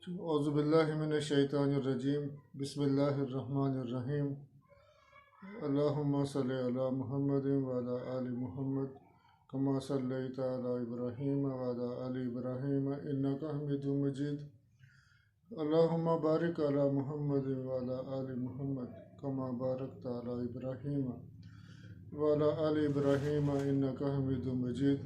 औज़ुबिल्लाहिमिनश्शैतानिर्रजीम बिस्मिल्लाहिर्रहमानिर्रहीम अल्लाहुम्मा सल्लि अला मुहम्मदिन व अला आलि मुहम्मद कमा सल्लैता अला इब्राहीम व अला आलि इब्राहीम इन्नका हमीदुम मजीद अल्लाहुम्मा बारिक अला मुहम्मदिन व अला आलि मुहम्मद कमा बारकता अला इब्राहीम व अला आलि इब्राहीम इन्नका हमीदुम मजीद।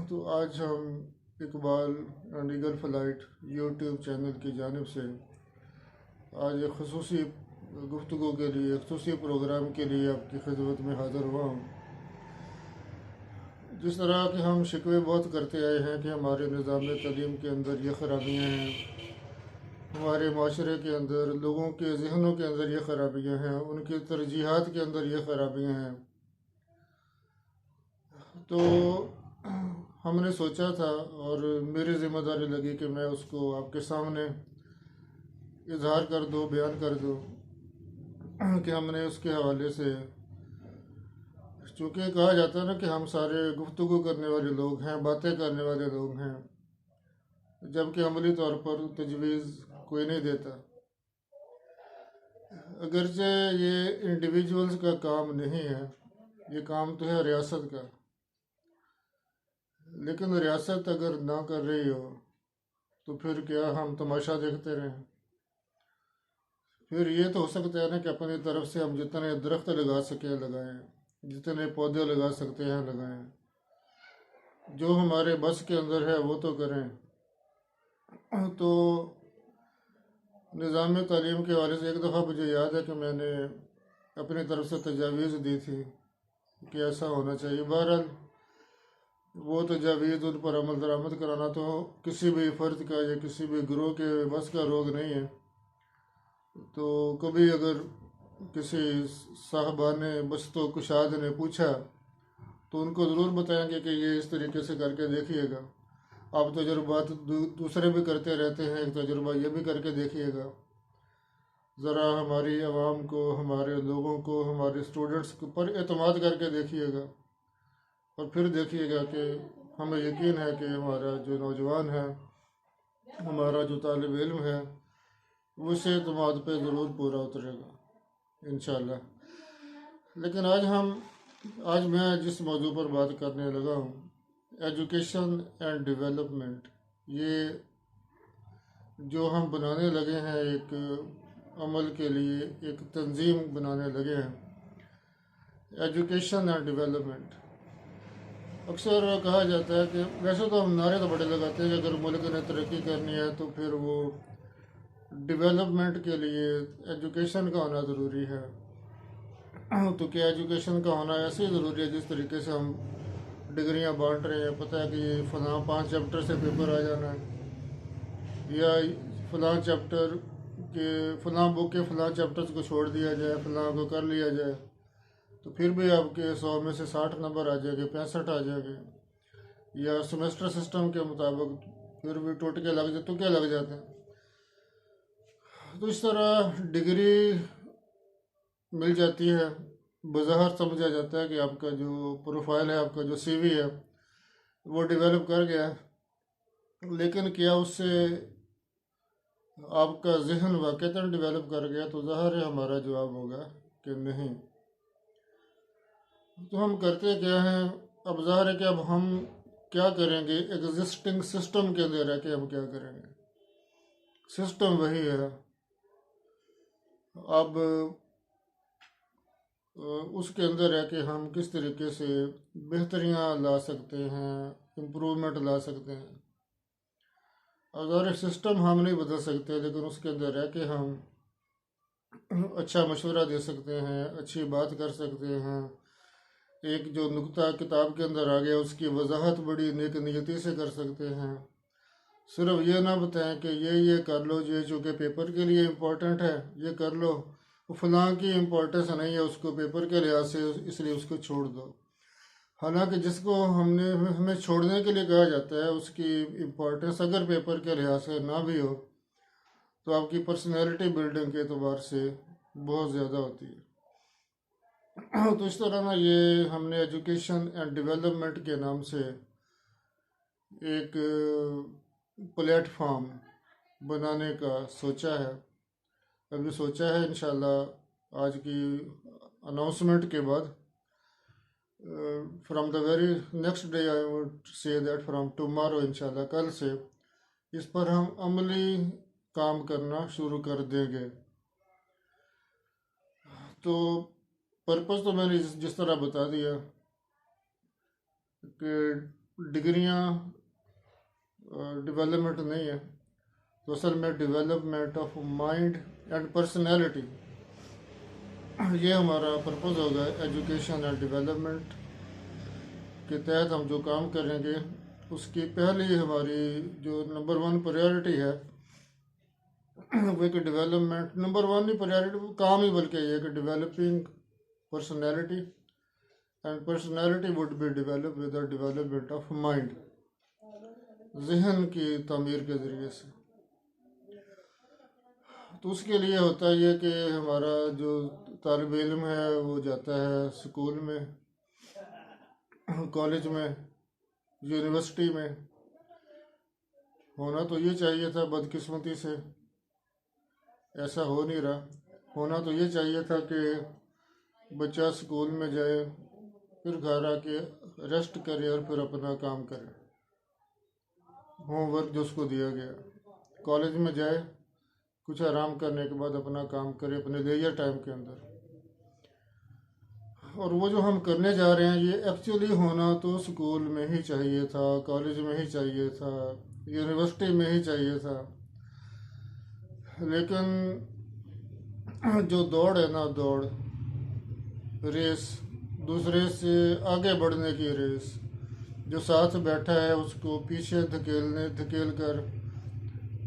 तो आज हम Iqbal and eagle flight YouTube channel की जानिब से आज एक खसूसी गुफ्तगू के लिए, खसूसी प्रोग्राम के लिए आपकी खिदमत में हाज़िर हुआ हूँ। जिस तरह के हम शिकवे बहुत करते आए हैं कि हमारे निज़ाम तालीम के अंदर ये ख़राबियाँ हैं, हमारे माशरे के अंदर, लोगों के जहनों के अंदर ये ख़राबियाँ हैं, उनकी तरजीहात के अंदर ये ख़राबियाँ हैं, तो हमने सोचा था और मेरी ज़िम्मेदारी लगी कि मैं उसको आपके सामने इजहार कर दूँ, बयान कर दूँ कि हमने उसके हवाले से, चूँकि कहा जाता है ना कि हम सारे गुफ्तगू करने वाले लोग हैं, बातें करने वाले लोग हैं, जबकि अमली तौर पर तजवीज़ कोई नहीं देता। अगरचे ये इंडिविजुअल्स का काम नहीं है, ये काम तो है रियासत का, लेकिन रियासत अगर ना कर रही हो तो फिर क्या हम तमाशा देखते रहें? फिर ये तो हो सकता है ना कि अपनी तरफ से हम जितने दरख्त लगा सकें लगाएं, जितने पौधे लगा सकते हैं लगाएं, जो हमारे बस के अंदर है वो तो करें। तो निज़ाम तालीम के हवाले से एक दफ़ा मुझे याद है कि मैंने अपनी तरफ से तजावीज़ दी थी कि ऐसा होना चाहिए। बहरहाल वो तजावीज़ उन पर अमल दरामद कराना तो किसी भी फ़र्द का या किसी भी गिरोह के बस का रोग नहीं है। तो कभी अगर किसी साहबान बस्तो कुशाद ने पूछा तो उनको ज़रूर बताएंगे कि ये इस तरीके से करके देखिएगा। आप तजुर्बात दूसरे भी करते रहते हैं, एक तजुर्बा ये भी करके देखिएगा। ज़रा हमारी आवाम को, हमारे लोगों को, हमारे स्टूडेंट्स पर एतमाद करके देखिएगा और फिर देखिएगा कि हमें यकीन है कि हमारा जो नौजवान है, हमारा जो तालिब इल्म है, वो इस एतमाद पे ज़रूर पूरा उतरेगा इंशाअल्लाह। लेकिन आज मैं जिस मौजू पर बात करने लगा हूँ, एजुकेशन एंड डेवलपमेंट, ये जो हम बनाने लगे हैं एक अमल के लिए, एक तंजीम बनाने लगे हैं, एजुकेशन एंड डेवलपमेंट। अक्सर कहा जाता है कि वैसे तो हम नारे तो बड़े लगाते हैं कि अगर मुल्क ने तरक्की करनी है तो फिर वो डेवलपमेंट के लिए एजुकेशन का होना ज़रूरी है। तो क्या एजुकेशन का होना ऐसे ही ज़रूरी है जिस तरीके से हम डिग्रियां बांट रहे हैं? पता है कि ये फ़लाँ 5 चैप्टर से पेपर आ जाना है, या फ़लाँ चैप्टर के फ़लाँ बुक के फ़लाँ चैप्टर्स को छोड़ दिया जाए, फ़लाँ को कर लिया जाए, तो फिर भी आपके 100 में से 60 नंबर आ जाएंगे, 65 आ जाएंगे। या सेमेस्टर सिस्टम के मुताबिक फिर भी टोट के लग जाते, तो क्या लग जाते हैं। तो इस तरह डिग्री मिल जाती है, बज़ाहिर समझा जाता है कि आपका जो प्रोफाइल है, आपका जो सीवी है वो डेवलप कर गया है, लेकिन क्या उससे आपका जहन वाक़ईतन डेवलप कर गया? तो ज़ाहिर है हमारा जवाब होगा कि नहीं। तो हम करते क्या हैं? अब ज़ाहिर है कि अब हम क्या करेंगे, एग्जिस्टिंग सिस्टम के अंदर रह के हम क्या करेंगे? सिस्टम वही है। अब उसके अंदर रह के हम किस तरीके से बेहतरियाँ ला सकते हैं, इम्प्रूवमेंट ला सकते हैं। अगर सिस्टम हम नहीं बदल सकते, लेकिन उसके अंदर रह के हम अच्छा मशवरा दे सकते हैं, अच्छी बात कर सकते हैं, एक जो नुक्ता किताब के अंदर आ गया उसकी वजाहत बड़ी नेक नियति से कर सकते हैं। सिर्फ ये ना बताएं कि ये कर लो, ये चूँकि पेपर के लिए इम्पोर्टेंट है ये कर लो, फलां की इम्पोर्टेंस नहीं है उसको पेपर के लिहाज से, इसलिए उसको छोड़ दो। हालांकि जिसको हमें छोड़ने के लिए कहा जाता है उसकी इम्पोर्टेंस अगर पेपर के लिहाज से ना भी हो तो आपकी पर्सनैलिटी बिल्डिंग के एतबार से बहुत ज़्यादा होती है। तो इस तरह ना ये हमने एजुकेशन एंड डेवलपमेंट के नाम से एक प्लेटफॉर्म बनाने का सोचा है। अभी सोचा है, इंशाल्लाह आज की अनाउंसमेंट के बाद, from the very next day I would say that from tomorrow, इंशाल्लाह कल से इस पर हम अमली काम करना शुरू कर देंगे। तो पर्पज़ तो मैंने जिस तरह बता दिया कि डिग्रियां डेवलपमेंट नहीं है, तो असल में development of mind and personality, ये हमारा पर्पज़ होगा। एजुकेशन एंड डेवलपमेंट के तहत हम जो काम करेंगे उसकी पहली हमारी जो नंबर वन प्रायोरिटी है वो कि डेवलपमेंट, नंबर वन ही प्रायोरिटी काम ही बल्कि ये कि developing personality, and personality would be develop with the development of mind, जहन की तामीर के ज़रिए से। तो उसके लिए होता ये कि हमारा जो तालिब इल्म है वो जाता है स्कूल में, कॉलेज में, यूनिवर्सिटी में। होना तो ये चाहिए था, बदकिस्मती से ऐसा हो नहीं रहा। होना तो ये चाहिए था कि बच्चा स्कूल में जाए, फिर घर आके रेस्ट करे और फिर अपना काम करे, होमवर्क जो उसको दिया गया। कॉलेज में जाए, कुछ आराम करने के बाद अपना काम करे अपने लेजर टाइम के अंदर। और वो जो हम करने जा रहे हैं ये एक्चुअली होना तो स्कूल में ही चाहिए था, कॉलेज में ही चाहिए था, यूनिवर्सिटी में ही चाहिए था। लेकिन जो दौड़ है ना, दौड़ रेस, दूसरे से आगे बढ़ने की रेस, जो साथ बैठा है उसको पीछे धकेल कर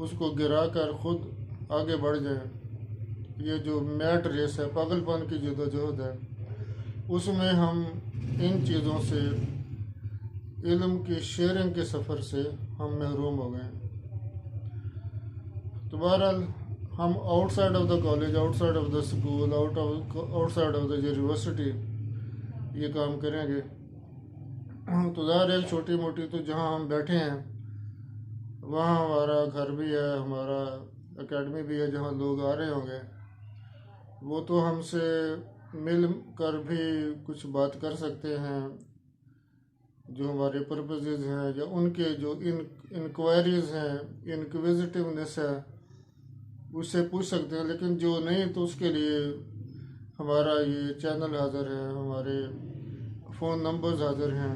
उसको गिरा कर खुद आगे बढ़ जाए, ये जो मैट रेस है, पागलपन की जद्दोजहद है, उसमें हम इन चीज़ों से, इल्म की शेयरिंग के सफ़र से हम महरूम हो गए। तो बहरहाल हम outside of the college, outside of the school, outside of the university ये काम करेंगे। तो ज़ाहिर है छोटी मोटी तो जहाँ हम बैठे हैं वहाँ हमारा घर भी है, हमारा एकेडमी भी है जहाँ लोग आ रहे होंगे, वो तो हमसे मिल कर भी कुछ बात कर सकते हैं, जो हमारे पर्पसेस हैं या उनके जो इंक्वायरीज़ हैं, इनक्विजिटिवनेस है, उससे पूछ सकते हैं। लेकिन जो नहीं, तो उसके लिए हमारा ये चैनल हाज़िर है, हमारे फ़ोन नंबर्स हाज़िर हैं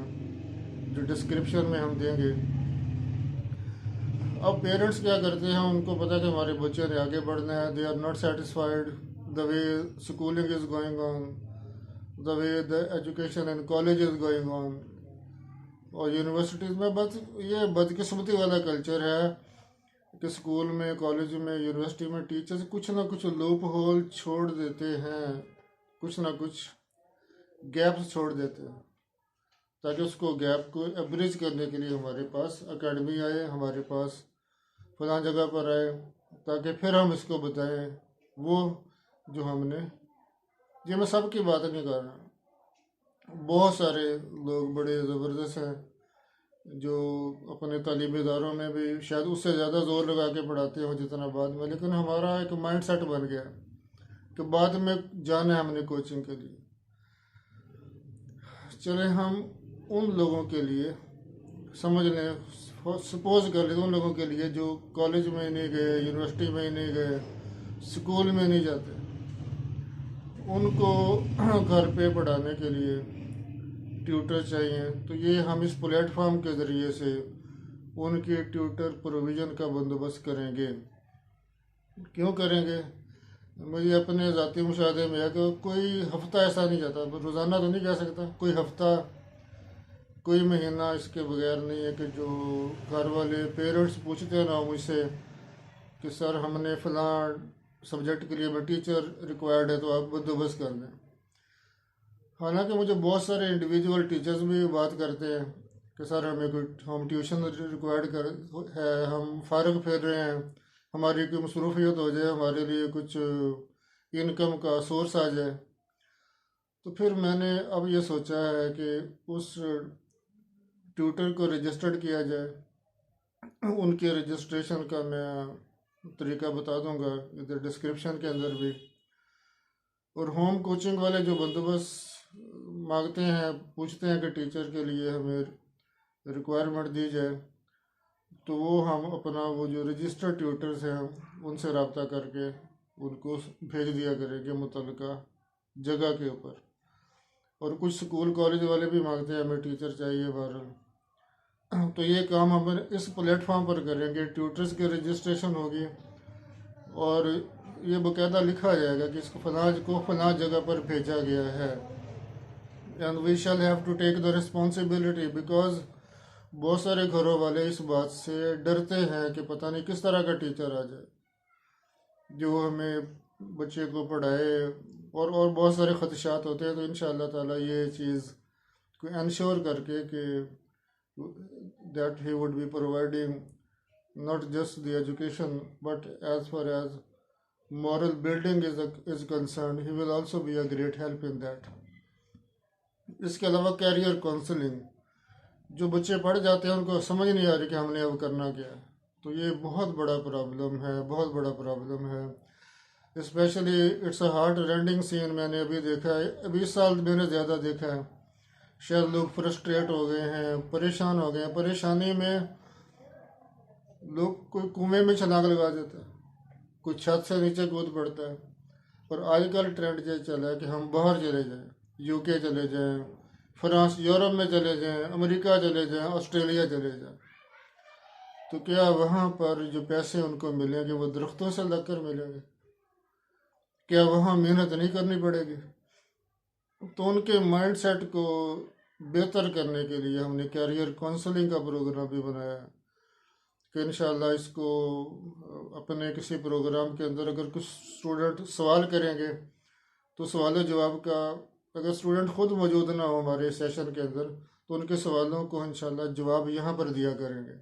जो डिस्क्रिप्शन में हम देंगे। अब पेरेंट्स क्या करते हैं, उनको पता है कि हमारे बच्चे ने आगे बढ़ना है, they are not satisfied the way schooling is going on, the way the education and college is going on. और यूनिवर्सिटीज़ में बस ये बदकिस्मती वाला कल्चर है कि स्कूल में, कॉलेज में, यूनिवर्सिटी में टीचर्स कुछ ना कुछ लूप होल छोड़ देते हैं, कुछ ना कुछ गैप्स छोड़ देते हैं, ताकि उसको गैप को ब्रिज करने के लिए हमारे पास एकेडमी आए, हमारे पास फलां जगह पर आए, ताकि फिर हम इसको बताएं वो जो हमने, ये मैं सब की बात नहीं कर रहा, बहुत सारे लोग बड़े ज़बरदस्त हैं जो अपने तालीम इदारों में भी शायद उससे ज़्यादा ज़ोर लगा के पढ़ाते हो जितना बाद में। लेकिन हमारा एक माइंड सेट बन गया कि बाद में जाना है हमने कोचिंग के लिए। चले हम उन लोगों के लिए समझ लें, सपोज कर लें, उन लोगों के लिए जो कॉलेज में नहीं गए, यूनिवर्सिटी में नहीं गए, स्कूल में नहीं जाते, उनको घर पे पढ़ाने के लिए ट्यूटर चाहिए। तो ये हम इस प्लेटफॉर्म के ज़रिए से उनके ट्यूटर प्रोविज़न का बंदोबस्त करेंगे। क्यों करेंगे? मुझे अपने ज़ाती मुशाहदे में है कि कोई हफ्ता ऐसा नहीं जाता, रोज़ाना तो नहीं कह सकता, कोई हफ्ता, कोई महीना इसके बगैर नहीं है कि जो घर वाले पेरेंट्स पूछते ना मुझसे कि सर हमने फ़लाँ सब्जेक्ट के लिए मैं टीचर रिक्वायर्ड है तो आप बंदोबस्त कर दें। हालांकि मुझे बहुत सारे इंडिविजुअल टीचर्स भी बात करते हैं कि सर हमें कोई हम ट्यूशन रिक्वायर्ड कर है, हम फारग फिर रहे हैं, हमारी कोई मसरूफियत हो जाए, हमारे लिए कुछ इनकम का सोर्स आ जाए। तो फिर मैंने अब ये सोचा है कि उस ट्यूटर को रजिस्टर्ड किया जाए, उनके रजिस्ट्रेशन का मैं तरीका बता दूंगा इधर डिस्क्रिप्शन के अंदर भी। और होम कोचिंग वाले जो बंदोबस्त मांगते हैं, पूछते हैं कि टीचर के लिए हमें रिक्वायरमेंट दी जाए, तो वो हम अपना वो जो रजिस्टर्ड ट्यूटर्स हैं उनसे रब्ता करके उनको भेज दिया करेंगे मुतलका जगह के ऊपर। और कुछ स्कूल कॉलेज वाले भी मांगते हैं हमें टीचर चाहिए बहरहाल। तो ये काम हम इस प्लेटफॉर्म पर करेंगे, ट्यूटर्स की रजिस्ट्रेशन होगी और ये बाकायदा लिखा जाएगा कि इसको फलां जगह पर भेजा गया है। And we shall have to take the responsibility, because बहुत सारे घरों वाले इस बात से डरते हैं कि पता नहीं किस तरह का टीचर आ जाए जो हमें बच्चे को पढ़ाए, और बहुत सारे खदशात होते हैं। तो इंशाअल्लाह ताला ये चीज़ को इंश्योर करके कि that he would be providing not just the education but as far as moral building is concerned, he will also be a great help in that. इसके अलावा कैरियर काउंसलिंग, जो बच्चे पढ़ जाते हैं उनको समझ नहीं आ रही कि हमने अब करना क्या है, तो ये बहुत बड़ा प्रॉब्लम है, बहुत बड़ा प्रॉब्लम है। Specially it's a heart rending scene मैंने अभी देखा है, अभी इस साल मैंने ज़्यादा देखा है। शायद लोग फ्रस्ट्रेट हो गए हैं, परेशान हो गए हैं, परेशानी में लोग कोई कुएं में छलांग लगा देता है, कोई छत से नीचे कूद पड़ता है। और आजकल ट्रेंड ये चला है कि हम बाहर चले जाएं, यूके चले जाएं, फ्रांस, यूरोप में चले जाएं, अमेरिका चले जाएं, ऑस्ट्रेलिया चले जाएं। तो क्या वहाँ पर जो पैसे उनको मिलेंगे वो दरख्तों से लगकर मिलेंगे? क्या वहाँ मेहनत नहीं करनी पड़ेगी? तो उनके माइंडसेट को बेहतर करने के लिए हमने कैरियर काउंसलिंग का प्रोग्राम भी बनाया है कि इंशाल्लाह इसको अपने किसी प्रोग्राम के अंदर अगर कुछ स्टूडेंट सवाल करेंगे तो सवाल जवाब का, अगर स्टूडेंट खुद मौजूद ना हो हमारे सेशन के अंदर, तो उनके सवालों को इंशाल्लाह जवाब यहाँ पर दिया करेंगे।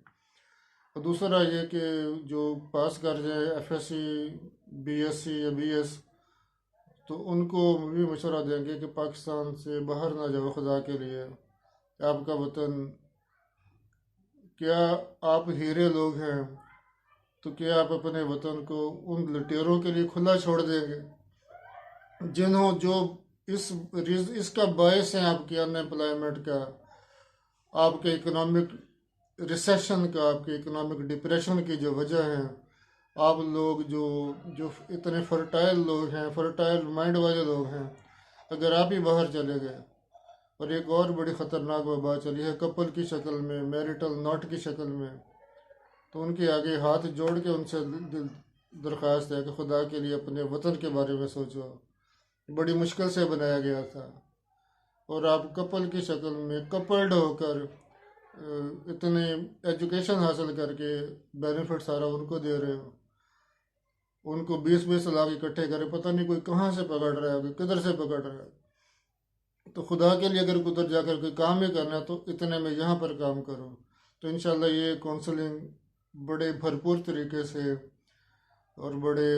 और दूसरा ये कि जो पास कर जाए एफएससी, बीएससी या बीएस, तो उनको भी मशवरा देंगे कि पाकिस्तान से बाहर ना जाओ खुदा के लिए, आपका वतन, क्या आप हीरे लोग हैं, तो क्या आप अपने वतन को उन लुटेरों के लिए खुला छोड़ देंगे जिन्हों जो इसका बायस है आपके अनएम्प्लॉयमेंट का, आपके इकोनॉमिक रिसेशन का, आपके इकोनॉमिक डिप्रेशन की जो वजह है। आप लोग जो जो इतने फर्टाइल लोग हैं, फर्टाइल माइंड वाले लोग हैं, अगर आप ही बाहर चले गए, और एक और बड़ी ख़तरनाक वबा चली है कपल की शक्ल में, मैरिटल नॉट की शक्ल में, तो उनके आगे हाथ जोड़ के उनसे दरख्वास्त है कि खुदा के लिए अपने वतन के बारे में सोचो। बड़ी मुश्किल से बनाया गया था और आप कपल की शक्ल में कपल्ड होकर इतने एजुकेशन हासिल करके बेनिफिट सारा उनको दे रहे हो, उनको 20-20 लाख इकट्ठे करें, पता नहीं कोई कहाँ से पकड़ रहा है, किधर से पकड़ रहा है। तो खुदा के लिए अगर उधर जाकर कोई काम ही करना है तो इतने में यहाँ पर काम करो। तो इंशाल्लाह ये काउंसलिंग बड़े भरपूर तरीके से और बड़े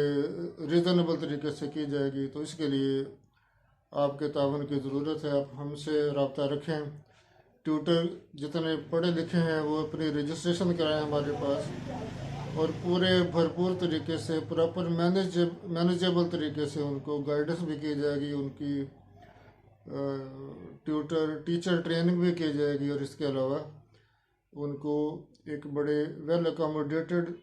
रीज़नेबल तरीके से की जाएगी। तो इसके लिए आपके तावन की ज़रूरत है, आप हमसे रब्ता रखें। ट्यूटर जितने पढ़े लिखे हैं वो अपनी रजिस्ट्रेशन कराएं हमारे पास, और पूरे भरपूर तरीके से प्रॉपर मैनेजेबल तरीके से उनको गाइडेंस भी की जाएगी, उनकी टीचर ट्रेनिंग भी की जाएगी, और इसके अलावा उनको एक बड़े वेल अकोमोडेटेड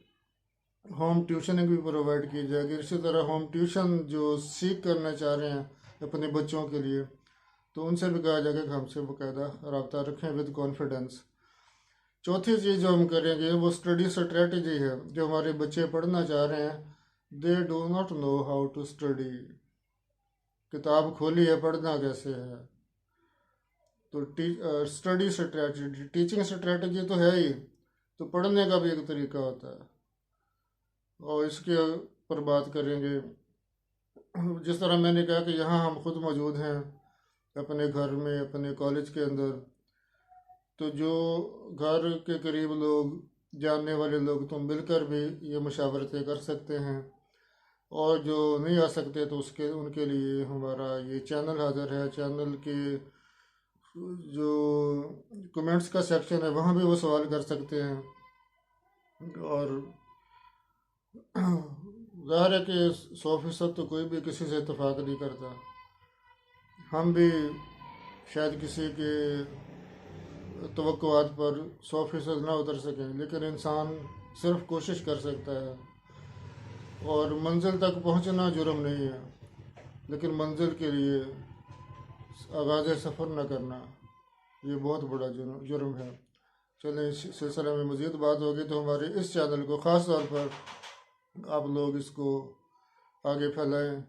होम ट्यूशनिंग भी प्रोवाइड की जाएगी। इसी तरह होम ट्यूशन जो सीख करना चाह रहे हैं अपने बच्चों के लिए, तो उनसे भी कहा जाएगा कि हमसे बाकायदा रब्ता रखें विद कॉन्फिडेंस। चौथी चीज़ जो हम करेंगे वो स्टडी स्ट्रेटजी है। जो हमारे बच्चे पढ़ना चाह रहे हैं, they do not know how to study, किताब खोली है, पढ़ना कैसे है। तो स्टडी स्ट्रेटजी, टीचिंग स्ट्रेटजी तो है ही, तो पढ़ने का भी एक तरीका होता है, और इसके पर बात करेंगे। जिस तरह मैंने कहा कि यहाँ हम खुद मौजूद हैं अपने घर में, अपने कॉलेज के अंदर, तो जो घर के करीब लोग, जानने वाले लोग, तो मिलकर भी ये मशावरतें कर सकते हैं। और जो नहीं आ सकते तो उसके उनके लिए हमारा ये चैनल हाज़िर है। चैनल के जो कमेंट्स का सेक्शन है वहाँ भी वो सवाल कर सकते हैं। और ज़ाहिर है कि 100% तो कोई भी किसी से इत्तेफाक नहीं करता। हम भी शायद किसी के तवक्कुआत पर 100% ना उतर सकें, लेकिन इंसान सिर्फ कोशिश कर सकता है। और मंजिल तक पहुंचना जुर्म नहीं है, लेकिन मंजिल के लिए आगाज़ सफ़र न करना ये बहुत बड़ा जुर्म है। चलें, इस सिलसिले में मज़ीद बात होगी तो हमारे इस चैनल को ख़ास तौर पर आप लोग इसको आगे फैलाएं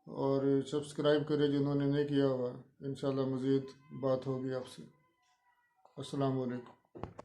और सब्सक्राइब करें जिन्होंने नहीं किया हुआ। इंशाल्लाह मज़ीद बात होगी आपसे। अस्सलाम वालेकुम।